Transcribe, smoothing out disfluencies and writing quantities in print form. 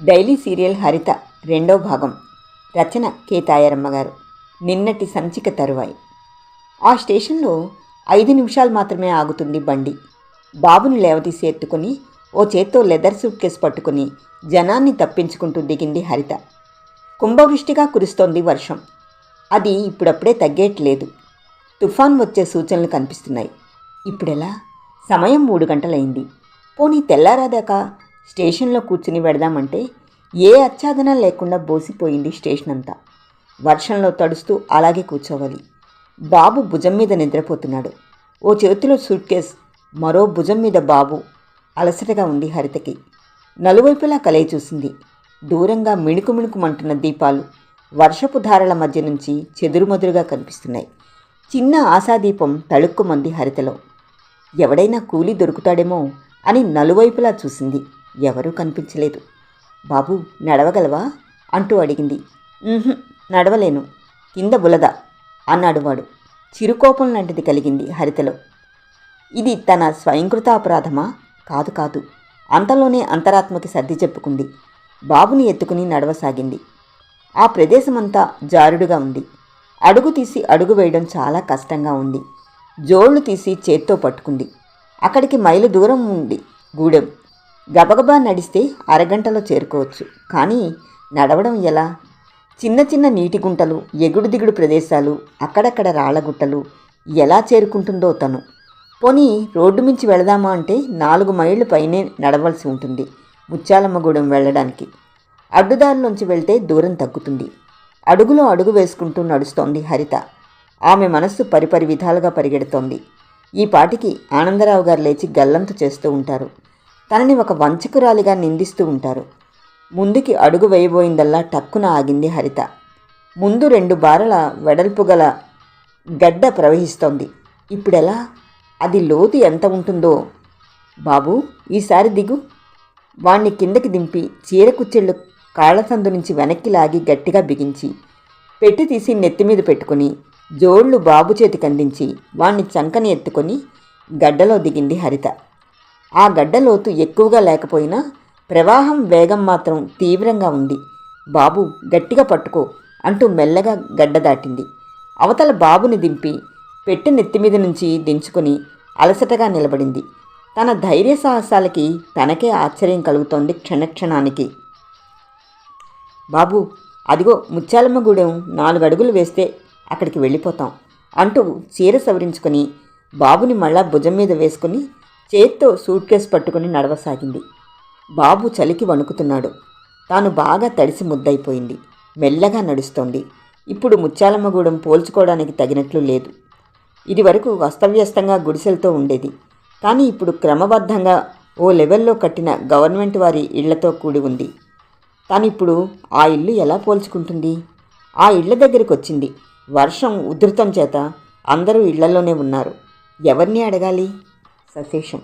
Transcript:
Daily serial హరిత రెండో భాగం. రచన కె తాయారమ్మ గారు. నిన్నటి సంచిక తరువాయి. ఆ స్టేషన్లో 5 నిమిషాలు మాత్రమే ఆగుతుంది బండి. బాబుని లేవతీసి ఎత్తుకుని ఓ చేత్తో లెదర్ సూట్ కేసు పట్టుకుని జనాన్ని తప్పించుకుంటూ దిగింది హరిత. కుంభవృష్టిగా కురుస్తోంది వర్షం. అది ఇప్పుడప్పుడే తగ్గేట్లేదు. తుఫాన్ వచ్చే సూచనలు కనిపిస్తున్నాయి. ఇప్పుడెలా? సమయం 3 గంటలైంది. పోనీ తెల్లారాదాకా స్టేషన్లో కూర్చుని వెడదామంటే ఏ ఆచ్ఛాదన లేకుండా బోసిపోయింది స్టేషన్ అంతా. వర్షంలో తడుస్తూ అలాగే కూర్చోవాలి. బాబు భుజం మీద నిద్రపోతున్నాడు. ఓ చేతిలో సూట్ కేస్, మరో భుజం మీద బాబు. అలసటగా ఉంది హరితకి. నలువైపులా కలయి చూసింది. దూరంగా మిణుకు మిణుకుమంటున్న దీపాలు వర్షపు ధారల మధ్య నుంచి చెదురుమదురుగా కనిపిస్తున్నాయి. చిన్న ఆశాదీపం తళుక్కుమంది హరితలో. ఎవడైనా కూలి దొరుకుతాడేమో అని నలువైపులా చూసింది. ఎవరూ కనిపించలేదు. బాబు, నడవగలవా అంటూ అడిగింది. నడవలేను, కింద బులద అన్నాడు వాడు. చిరుకోపం లాంటిది కలిగింది హరితలో. ఇది తన స్వయంకృత అపరాధమా? కాదు కాదు. అంతలోనే అంతరాత్మకి సర్ది చెప్పుకుంది. బాబుని ఎత్తుకుని నడవసాగింది. ఆ ప్రదేశమంతా జారుడుగా ఉంది. అడుగు తీసి అడుగు వేయడం చాలా కష్టంగా ఉంది. జోళ్లు తీసి చేత్తో పట్టుకుంది. అక్కడికి మైలు దూరం ఉంది గూడెం. గబగబా నడిస్తే అరగంటలో చేరుకోవచ్చు. కానీ నడవడం ఎలా? చిన్న చిన్న నీటి గుంటలు, ఎగుడు దిగుడు ప్రదేశాలు, అక్కడక్కడ రాళ్లగుట్టలు. ఎలా చేరుకుంటుందో తను. పోనీ రోడ్డు మించి వెళదామా అంటే 4 మైళ్ళు పైనే నడవలసి ఉంటుంది ముత్యాలమ్మగూడెం వెళ్ళడానికి. అడ్డుదారిలోంచి వెళ్తే దూరం తగ్గుతుంది. అడుగులో అడుగు వేసుకుంటూ నడుస్తోంది హరిత. ఆమె మనస్సు పరిపరి విధాలుగా పరిగెడుతోంది. ఈ పాటికి ఆనందరావు గారు లేచి గల్లంతు చేస్తూ ఉంటారు. తనని ఒక వంచకురాలిగా నిందిస్తూ ఉంటారు. ముందుకి అడుగు వేయబోయిందల్లా టక్కున ఆగింది హరిత. ముందు 2 బారల వెడల్పు గల గడ్డ ప్రవహిస్తోంది. ఇప్పుడెలా? అది లోతు ఎంత ఉంటుందో? బాబు, ఈసారి దిగు. వాణ్ణి కిందకి దింపి చీర కుచ్చెళ్ళు కాళ్లసందు నుంచి వెనక్కి లాగి గట్టిగా బిగించి పెట్టి తీసి నెత్తిమీద పెట్టుకుని జోళ్లు బాబు చేతికి అందించి వాణ్ణి చంకని ఎత్తుకొని గడ్డలో దిగింది హరిత. ఆ గడ్డలోతు ఎక్కువగా లేకపోయినా ప్రవాహం వేగం మాత్రం తీవ్రంగా ఉంది. బాబు, గట్టిగా పట్టుకో అంటూ మెల్లగా గడ్డ దాటింది. అవతల బాబుని దింపి పెట్టి నెత్తిమీద నుంచి దించుకొని అలసటగా నిలబడింది. తన ధైర్య సాహసాలకి తనకే ఆశ్చర్యం కలుగుతోంది క్షణక్షణానికి. బాబు, అదిగో ముత్యాలమ్మగూడెం 4 అడుగులు వేస్తే అక్కడికి వెళ్ళిపోతాం అంటూ చీర సవరించుకొని బాబుని మళ్ళా భుజం మీద వేసుకుని చేత్తో సూట్ కేసు పట్టుకుని నడవసాగింది. బాబు చలికి వణుకుతున్నాడు. తాను బాగా తడిసి ముద్దయిపోయింది. మెల్లగా నడుస్తోంది. ఇప్పుడు ముత్యాలమ్మగూడెం పోల్చుకోవడానికి తగినట్లు లేదు. ఇదివరకు అస్తవ్యస్తంగా గుడిసెలతో ఉండేది. కానీ ఇప్పుడు క్రమబద్ధంగా ఓ లెవెల్లో కట్టిన గవర్నమెంట్ వారి ఇళ్లతో కూడి ఉంది. తానిప్పుడు ఆ ఇల్లు ఎలా పోల్చుకుంటుంది? ఆ ఇళ్ల దగ్గరికి వచ్చింది. వర్షం ఉధృతం చేత అందరూ ఇళ్లలోనే ఉన్నారు. ఎవరిని అడగాలి? సశేషం.